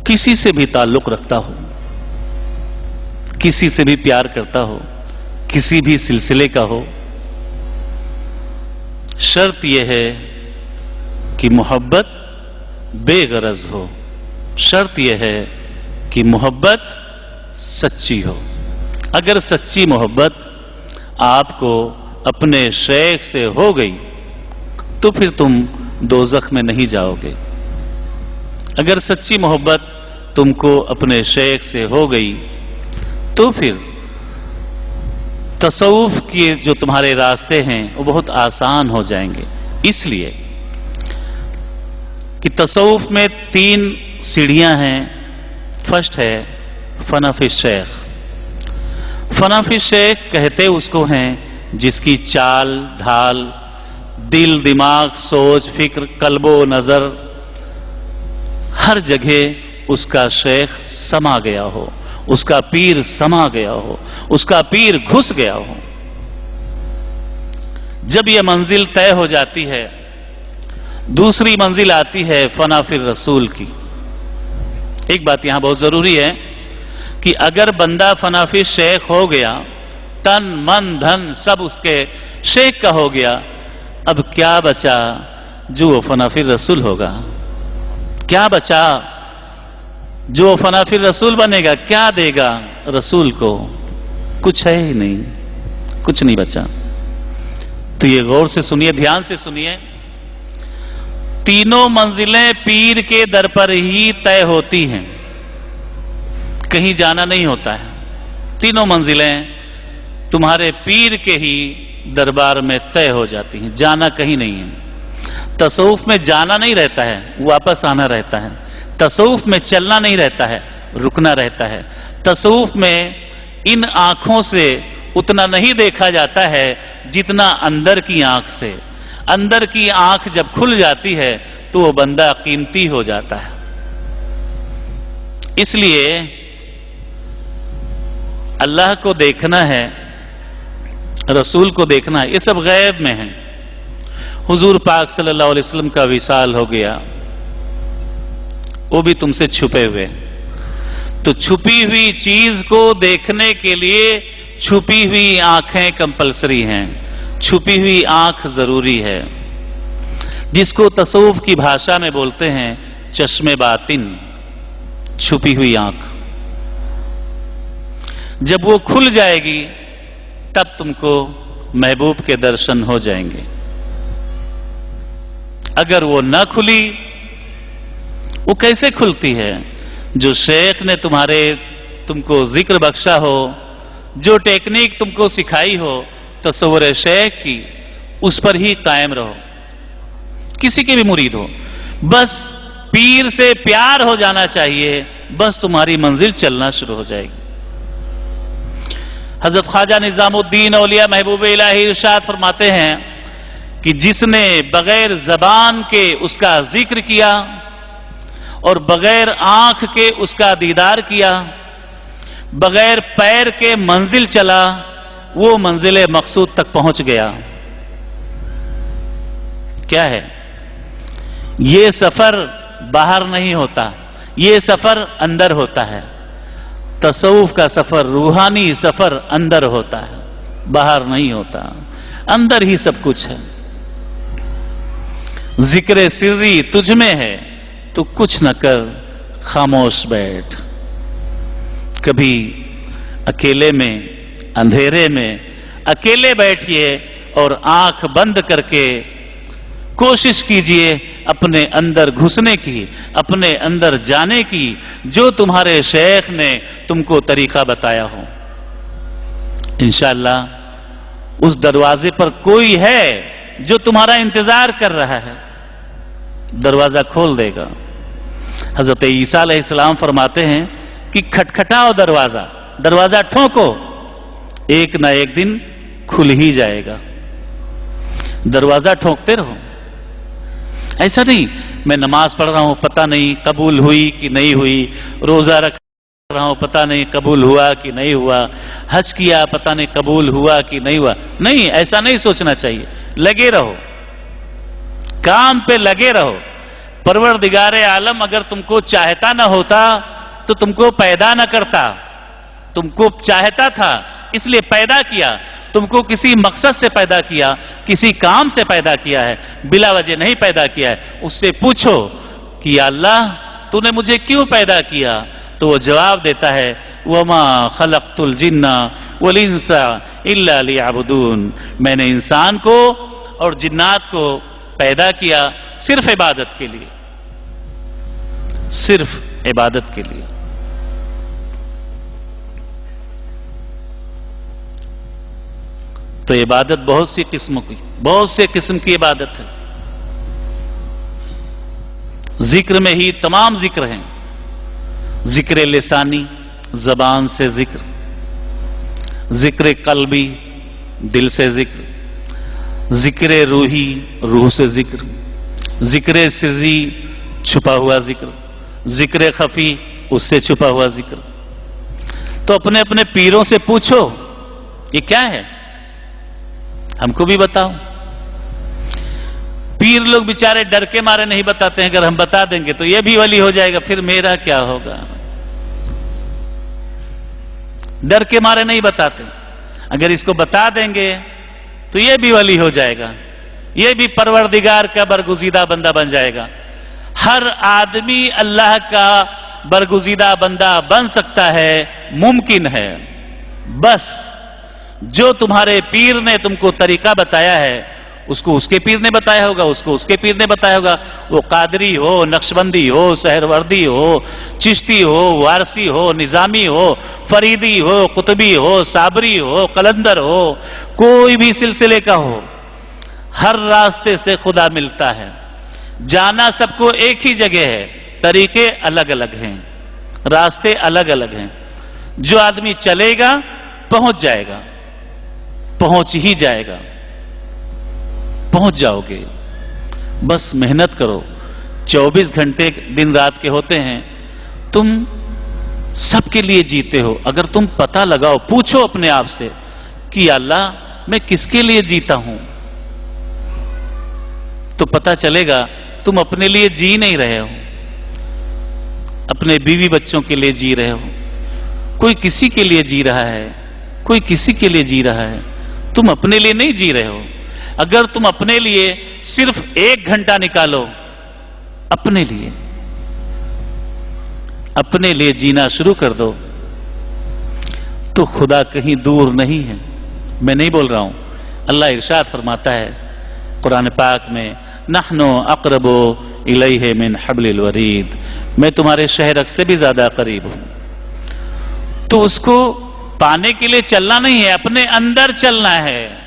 किसी से भी ताल्लुक रखता हो, किसी से भी प्यार करता हो, किसी भी सिलसिले का हो, शर्त यह है कि मोहब्बत बेगरज हो, शर्त यह है कि मोहब्बत सच्ची हो। अगर सच्ची मोहब्बत आपको अपने शेख से हो गई तो फिर तुम दोज़ख में नहीं जाओगे। अगर सच्ची मोहब्बत तुमको अपने शेख से हो गई तो फिर तसव्वुफ के जो तुम्हारे रास्ते हैं वो बहुत आसान हो जाएंगे। इसलिए कि तसव्वुफ में 3 सीढ़ियां हैं। फर्स्ट है फनाफी शेख। फनाफी शेख कहते उसको हैं जिसकी चाल ढाल, दिल दिमाग, सोच फिक्र, कल्बो नजर, हर जगह उसका शेख समा गया हो, उसका पीर समा गया हो, उसका पीर घुस गया हो। जब यह मंजिल तय हो जाती है, दूसरी मंजिल आती है फनाफिर रसूल की। एक बात यहां बहुत जरूरी है कि अगर बंदा फनाफी शेख हो गया, तन मन धन सब उसके शेख का हो गया, अब क्या बचा जो वो फनाफिर रसूल होगा? क्या बचा जो फनाफिर रसूल बनेगा? क्या देगा रसूल को? कुछ है ही नहीं, कुछ नहीं बचा। तो ये गौर से सुनिए, ध्यान से सुनिए। तीनों मंजिलें पीर के दर पर ही तय होती हैं, कहीं जाना नहीं होता है। तीनों मंजिलें तुम्हारे पीर के ही दरबार में तय हो जाती हैं, जाना कहीं नहीं है। तसव्वुफ में जाना नहीं रहता है, वापस आना रहता है। तसव्वुफ में चलना नहीं रहता है, रुकना रहता है। तसव्वुफ में इन आंखों से उतना नहीं देखा जाता है जितना अंदर की आंख से। अंदर की आंख जब खुल जाती है तो वो बंदा कीमती हो जाता है। इसलिए अल्लाह को देखना है, रसूल को देखना है, ये सब गैब में है। हुजूर पाक सल्लल्लाहु अलैहि वसल्लम का विसाल हो गया, वो भी तुमसे छुपे हुए। तो छुपी हुई चीज को देखने के लिए छुपी हुई आंखें कंपलसरी हैं, छुपी हुई आंख जरूरी है, जिसको तसव्वुफ की भाषा में बोलते हैं चश्मे बातिन, छुपी हुई आंख। जब वो खुल जाएगी तब तुमको महबूब के दर्शन हो जाएंगे। अगर वो ना खुली, वो कैसे खुलती है? जो शेख ने तुमको जिक्र बख्शा हो, जो टेक्निक तुमको सिखाई हो तसव्वुर शेख की, उस पर ही कायम रहो। किसी के भी मुरीद हो, बस पीर से प्यार हो जाना चाहिए, बस तुम्हारी मंजिल चलना शुरू हो जाएगी। हजरत ख्वाजा निजामुद्दीन औलिया महबूब इलाही इरशाद फरमाते हैं कि जिसने बगैर जबान के उसका जिक्र किया और बगैर आंख के उसका दीदार किया, बगैर पैर के मंजिल चला, वो मंजिल मकसूद तक पहुंच गया। क्या है? ये सफर बाहर नहीं होता, ये सफर अंदर होता है। तसव्वुफ का सफर, रूहानी सफर अंदर होता है, बाहर नहीं होता। अंदर ही सब कुछ है। जिक्र सिर्री तुझ में है तो कुछ न कर, खामोश बैठ। कभी अकेले में, अंधेरे में अकेले बैठिए और आंख बंद करके कोशिश कीजिए अपने अंदर घुसने की, अपने अंदर जाने की, जो तुम्हारे शेख ने तुमको तरीका बताया हो। इंशाअल्लाह उस दरवाजे पर कोई है जो तुम्हारा इंतजार कर रहा है, दरवाजा खोल देगा। हजरत ईसा अलैहिस्सलाम फरमाते हैं कि खटखटाओ दरवाजा, दरवाजा ठोको, एक ना एक दिन खुल ही जाएगा। दरवाजा ठोकते रहो। ऐसा नहीं मैं नमाज पढ़ रहा हूं, पता नहीं कबूल हुई कि नहीं हुई, रोजा रख रहा हूं, पता नहीं कबूल हुआ कि नहीं हुआ, हज किया, पता नहीं कबूल हुआ कि नहीं हुआ। नहीं, ऐसा नहीं सोचना चाहिए। लगे रहो, काम पे लगे रहो। परवरदिगार आलम अगर तुमको चाहता न होता तो तुमको पैदा न करता। तुमको चाहता था इसलिए पैदा किया, तुमको किसी मकसद से पैदा किया, किसी काम से पैदा किया है, बिला वजह नहीं पैदा किया है। उससे पूछो कि या अल्लाह तूने मुझे क्यों पैदा किया, तो वो जवाब देता है वमा खलक़तुल जिन्ना वल इंसा इल्ला लियअबुदून, मैंने इंसान को और जिन्नात को पैदा किया सिर्फ इबादत के लिए, सिर्फ इबादत के लिए। तो इबादत बहुत सी किस्मों की, बहुत से किस्म की इबादत है। जिक्र में ही तमाम जिक्र हैं। जिक्र लिसानी, जबान से जिक्र, जिक्र कल्बी, दिल से जिक्र, जिक्र रूही, रूह से जिक्र, जिक्र सिर्री, छुपा हुआ जिक्र, जिक्र खफी, उससे छुपा हुआ जिक्र। तो अपने अपने पीरों से पूछो ये क्या है, हमको भी बताओ। पीर लोग बेचारे डर के मारे नहीं बताते हैं, अगर हम बता देंगे तो ये भी वली हो जाएगा, फिर मेरा क्या होगा। डर के मारे नहीं बताते, अगर इसको बता देंगे तो ये भी वली हो जाएगा, ये भी परवरदिगार का बरगुजीदा बंदा बन जाएगा। हर आदमी अल्लाह का बरगुजीदा बंदा बन सकता है, मुमकिन है। बस जो तुम्हारे पीर ने तुमको तरीका बताया है उसको उसके पीर ने बताया होगा, उसको उसके पीर ने बताया होगा। वो कादरी हो, नक्शबंदी हो, सहरवर्दी हो, चिश्ती हो, वारसी हो, निजामी हो, फरीदी हो, कुतुबी हो, साबरी हो, कलंदर हो, कोई भी सिलसिले का हो, हर रास्ते से खुदा मिलता है। जाना सबको एक ही जगह है, तरीके अलग अलग हैं, रास्ते अलग अलग हैं। जो आदमी चलेगा पहुंच जाएगा, पहुंच ही जाएगा, पहुंच जाओगे। बस मेहनत करो। 24 घंटे दिन रात के होते हैं, तुम सबके लिए जीते हो। अगर तुम पता लगाओ, पूछो अपने आप से कि अल्लाह मैं किसके लिए जीता हूं, तो पता चलेगा तुम अपने लिए जी नहीं रहे हो, अपने बीवी बच्चों के लिए जी रहे हो। कोई किसी के लिए जी रहा है, कोई किसी के लिए जी रहा है, तुम अपने लिए नहीं जी रहे हो। अगर तुम अपने लिए सिर्फ 1 घंटा निकालो, अपने लिए, अपने लिए जीना शुरू कर दो, तो खुदा कहीं दूर नहीं है। मैं नहीं बोल रहा हूं, अल्लाह इरशाद फरमाता है कुरान पाक में, नहनो अक़रबो इलैहि मिन हब्लिल वरीद, मैं तुम्हारे शहरक से भी ज्यादा करीब हूं। तो उसको पाने के लिए चलना नहीं है, अपने अंदर चलना है।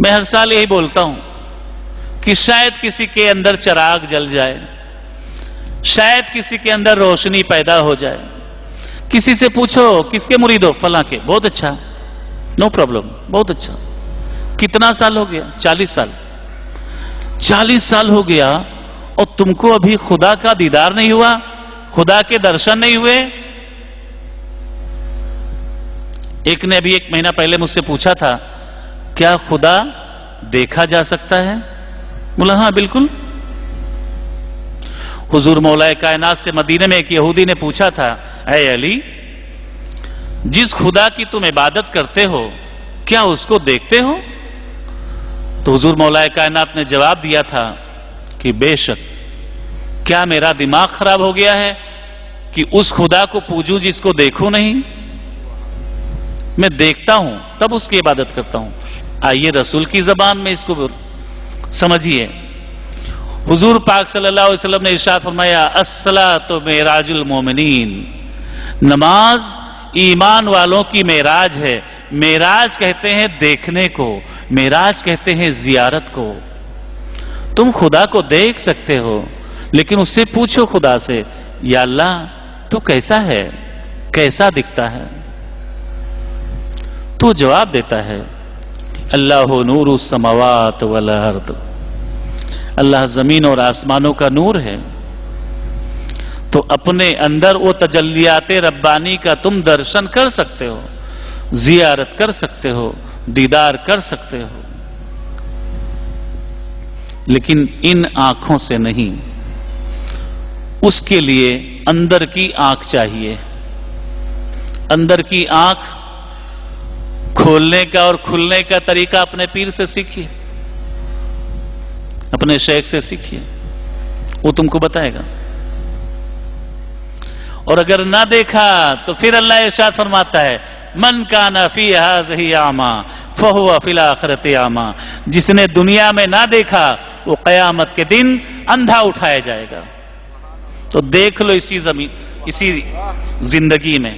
मैं हर साल यही बोलता हूं कि शायद किसी के अंदर चिराग जल जाए, शायद किसी के अंदर रोशनी पैदा हो जाए। किसी से पूछो किसके मुरीद हो, फलां के, बहुत अच्छा, नो प्रॉब्लम, बहुत अच्छा। कितना साल हो गया? 40 साल। 40 साल हो गया और तुमको अभी खुदा का दीदार नहीं हुआ, खुदा के दर्शन नहीं हुए। एक ने अभी 1 महीना पहले मुझसे पूछा था, क्या खुदा देखा जा सकता है? बोला हाँ बिल्कुल। हुजूर मौलाए कायनात से मदीने में एक यहूदी ने पूछा था, ऐ अली, जिस खुदा की तुम इबादत करते हो क्या उसको देखते हो? तो हुजूर मौलाए कायनात ने जवाब दिया था कि बेशक, क्या मेरा दिमाग खराब हो गया है कि उस खुदा को पूजूं जिसको देखूं नहीं? मैं देखता हूं तब उसकी इबादत करता हूं। आइए रसूल की जबान में इसको समझिए। हुजूर पाक सल्लल्लाहु अलैहि वसल्लम ने इरशाद फरमाया, अस्सलातु मेराजुल मोमिनीन, नमाज ईमान वालों की मेराज है। मेराज कहते हैं देखने को, मेराज कहते हैं जियारत को। तुम खुदा को देख सकते हो, लेकिन उससे पूछो खुदा से, या अल्लाह तू कैसा है, कैसा दिखता है? तो जवाब देता है, अल्लाहु नूरु समावात वल अर्द, अल्लाह जमीन और आसमानों का नूर है। तो अपने अंदर वो तजल्लियाते रब्बानी का तुम दर्शन कर सकते हो, जियारत कर सकते हो, दीदार कर सकते हो। لیکن ان آنکھوں سے نہیں، اس کے لیے اندر کی آنکھ چاہیے. اندر کی آنکھ کھولنے کا اور کھلنے کا طریقہ اپنے پیر سے سیکھیے، اپنے شیخ سے سیکھیے، وہ تم کو بتائے گا. اور اگر نہ دیکھا تو پھر اللہ ارشاد فرماتا ہے من کان فی ھذہ اعمی فہو فی الآخرۃ اعمی، جس نے دنیا میں نہ دیکھا وہ قیامت کے دن اندھا اٹھایا جائے گا. تو دیکھ لو اسی زندگی میں،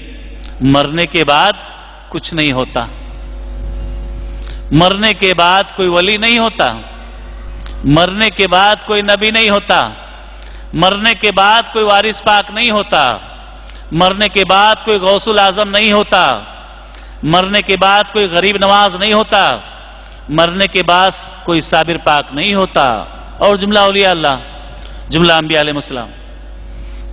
مرنے کے بعد کچھ نہیں ہوتا، مرنے کے بعد کوئی ولی نہیں ہوتا، مرنے کے بعد کوئی نبی نہیں ہوتا، مرنے کے بعد کوئی وارث پاک نہیں ہوتا، مرنے کے بعد کوئی غوث الاعظم نہیں ہوتا، مرنے کے بعد کوئی غریب نواز نہیں ہوتا، مرنے کے بعد کوئی صابر پاک نہیں ہوتا، اور جملہ اولیاء اللہ، جملہ انبیاء علیہ السلام.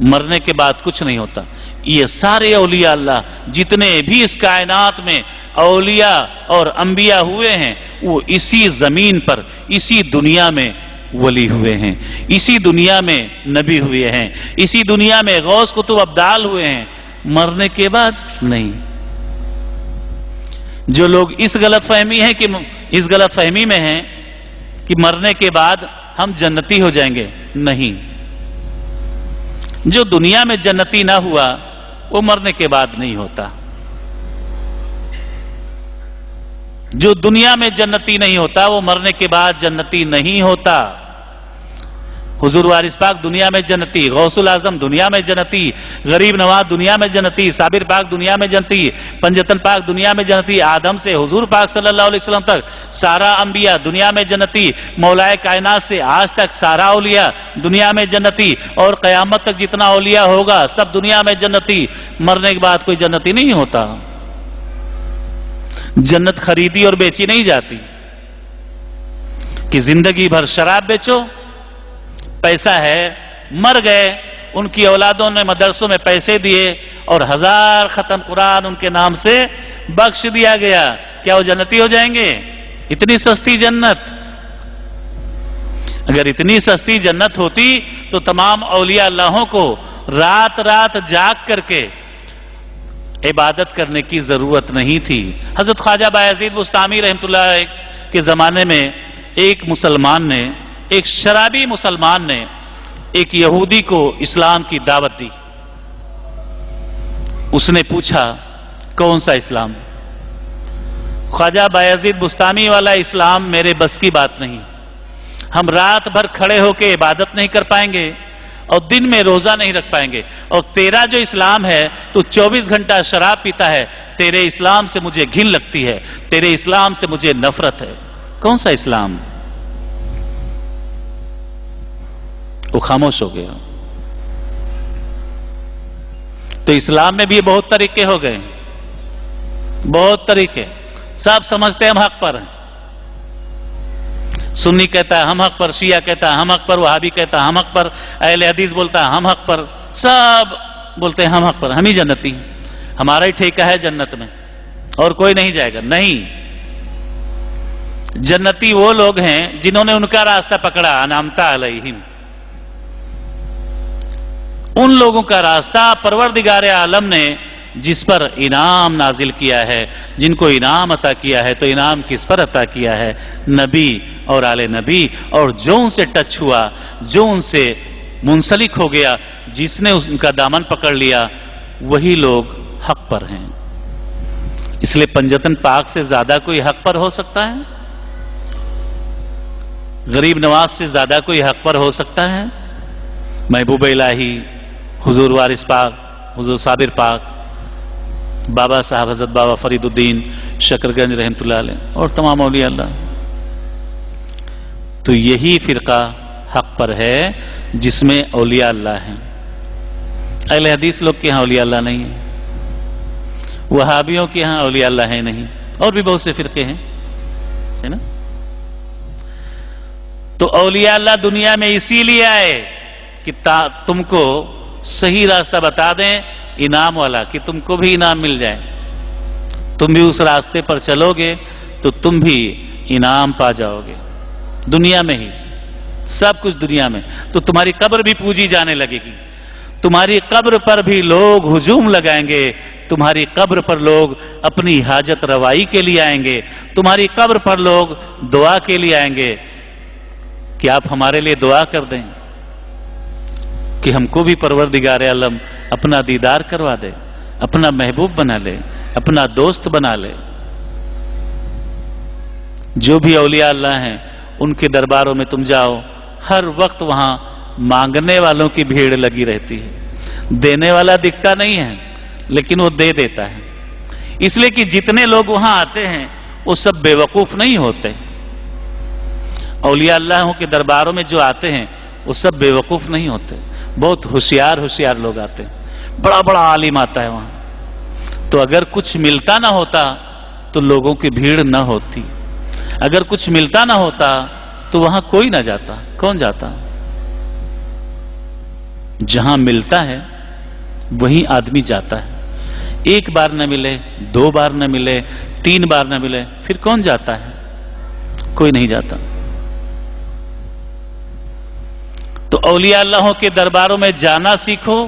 مرنے کے بعد کچھ نہیں ہوتا. یہ سارے اولیاء اللہ جتنے بھی اس کائنات میں اولیاء اور انبیاء ہوئے ہیں وہ اسی زمین پر، اسی دنیا میں ولی ہوئے ہیں، اسی دنیا میں نبی ہوئے ہیں، اسی دنیا میں غوث قطب ابدال ہوئے ہیں، مرنے کے بعد نہیں. جو لوگ اس غلط فہمی میں ہیں کہ مرنے کے بعد ہم جنتی ہو جائیں گے، نہیں. جو دنیا میں جنتی نہ ہوا وہ مرنے کے بعد نہیں ہوتا. جو دنیا میں جنتی نہیں ہوتا وہ مرنے کے بعد جنتی نہیں ہوتا. حضور وارث پاک دنیا میں جنتی، غوث الاعظم دنیا میں جنتی، غریب نواز دنیا میں جنتی، صابر پاک دنیا میں جنتی، پنجتن پاک دنیا میں جنتی، آدم سے حضور پاک صلی اللہ علیہ وسلم تک سارا انبیاء دنیا میں جنتی، مولائے کائنات سے آج تک سارا اولیاء دنیا میں جنتی، اور قیامت تک جتنا اولیاء ہوگا سب دنیا میں جنتی. مرنے کے بعد کوئی جنتی نہیں ہوتا. جنت خریدی اور بیچی نہیں جاتی کہ زندگی بھر شراب بیچو، پیسہ ہے، مر گئے، ان کی اولادوں نے مدرسوں میں پیسے دیے اور 1000 ختم قرآن ان کے نام سے بخش دیا گیا، کیا وہ جنتی ہو جائیں گے؟ اتنی سستی جنت. اگر اتنی سستی جنت ہوتی تو تمام اولیاء اللہوں کو رات رات جاگ کر کے عبادت کرنے کی ضرورت نہیں تھی. حضرت خواجہ بایزید بستامی رحمۃ اللہ علیہ کے زمانے میں ایک شرابی مسلمان نے ایک یہودی کو اسلام کی دعوت دی. اس نے پوچھا کون سا اسلام؟ خواجہ بایزید بستامی والا اسلام میرے بس کی بات نہیں، ہم رات بھر کھڑے ہو کے عبادت نہیں کر پائیں گے اور دن میں روزہ نہیں رکھ پائیں گے، اور تیرا جو اسلام ہے تو 24 گھنٹہ شراب پیتا ہے، تیرے اسلام سے مجھے گھن لگتی ہے، تیرے اسلام سے مجھے نفرت ہے. کون سا اسلام؟ وہ خاموش ہو گیا. تو اسلام میں بھی بہت طریقے ہو گئے، بہت طریقے. سب سمجھتے ہیں ہم حق پر ہیں. سنی کہتا ہے ہم حق پر، شیعہ کہتا ہے ہم حق پر، وہابی کہتا ہے ہم حق پر، اہل حدیث بولتا ہے ہم حق پر، سب بولتے ہیں ہم حق پر، ہم ہی جنتی ہیں، ہمارا ہی ٹھیکہ ہے جنت میں اور کوئی نہیں جائے گا. نہیں، جنتی وہ لوگ ہیں جنہوں نے ان کا راستہ پکڑا، انعمت علیہم. ان لوگوں کا راستہ پروردگار عالم نے جس پر انعام نازل کیا ہے، جن کو انعام عطا کیا ہے، تو انعام کس پر عطا کیا ہے؟ نبی اور آل نبی. اور جو ان سے ٹچ ہوا، جو ان سے منسلک ہو گیا، جس نے ان کا دامن پکڑ لیا، وہی لوگ حق پر ہیں. اس لیے پنجتن پاک سے زیادہ کوئی حق پر ہو سکتا ہے؟ غریب نواز سے زیادہ کوئی حق پر ہو سکتا ہے؟ محبوب الہی، حضور وارث پاک، حضور صابر پاک، بابا صاحب حضرت بابا فرید الدین شکرگنج رحمۃ اللہ علیہ، اور تمام اولیاء اللہ. تو یہی فرقہ حق پر ہے جس میں اولیاء اللہ ہیں. اہل حدیث لوگ کے ہاں اولیاء اللہ نہیں ہے، وہابیوں کے ہاں اولیاء اللہ ہے نہیں، اور بھی بہت سے فرقے ہیں، ہے نا. تو اولیاء اللہ دنیا میں اسی لیے آئے کہ تم کو صحیح راستہ بتا دیں، انعام والا، کہ تم کو بھی انعام مل جائے. تم بھی اس راستے پر چلو گے تو تم بھی انعام پا جاؤ گے دنیا میں ہی. सब कुछ दुनिया में, तो तुम्हारी कब्र भी पूजी जाने लगेगी। तुम्हारी कब्र पर भी लोग हुजूम लगाएंगे, तुम्हारी कब्र पर लोग अपनी हाजत रवाई के लिए आएंगे, तुम्हारी कब्र पर लोग दुआ के लिए आएंगे कि आप हमारे लिए दुआ कर दें कि हमको भी परवरदिगार आलम अपना दीदार करवा दे, अपना महबूब बना ले, अपना दोस्त बना ले। जो भी औलिया अल्लाह हैं उनके दरबारों में तुम जाओ, हर वक्त वहां मांगने वालों की भीड़ लगी रहती है। देने वाला दिखता नहीं है लेकिन वो दे देता है। इसलिए कि जितने लोग वहां आते हैं वो सब बेवकूफ नहीं होते। औलिया अल्लाहों के दरबारों में जो आते हैं वो सब बेवकूफ नहीं होते, बहुत होशियार होशियार लोग आते हैं, बड़ा बड़ा आलिम आता है वहां। तो अगर कुछ मिलता ना होता तो लोगों की भीड़ ना होती, अगर कुछ मिलता ना होता तो वहां कोई ना जाता। कौन जाता? जहां मिलता है वहीं आदमी जाता है। एक बार न मिले, दो बार न मिले, तीन बार न मिले, फिर कौन जाता है? कोई नहीं जाता। तो औलिया अल्लाहों के दरबारों में जाना सीखो।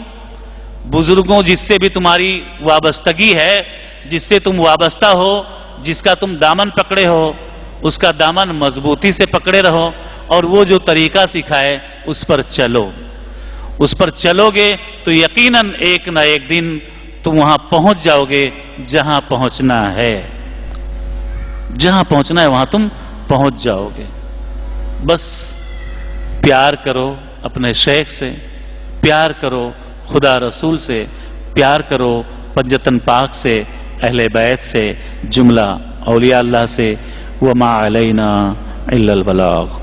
बुजुर्गों जिससे भी तुम्हारी वाबस्तगी है, जिससे तुम वाबस्ता हो, जिसका तुम दामन पकड़े हो, उसका दामन मजबूती से पकड़े रहो और वो जो तरीका सिखाए उस पर चलो। उस पर चलोगे तो यकीनन एक ना एक दिन तुम वहां पहुंच जाओगे जहां पहुंचना है। जहां पहुंचना है वहां तुम पहुंच जाओगे। बस प्यार करो अपने शेख से, प्यार करो खुदा रसूल से, प्यार करो पंजतन पाक से, अहले बैत से, जुमला औलिया अल्लाह से। वमा अलैना इल्लल बलाग।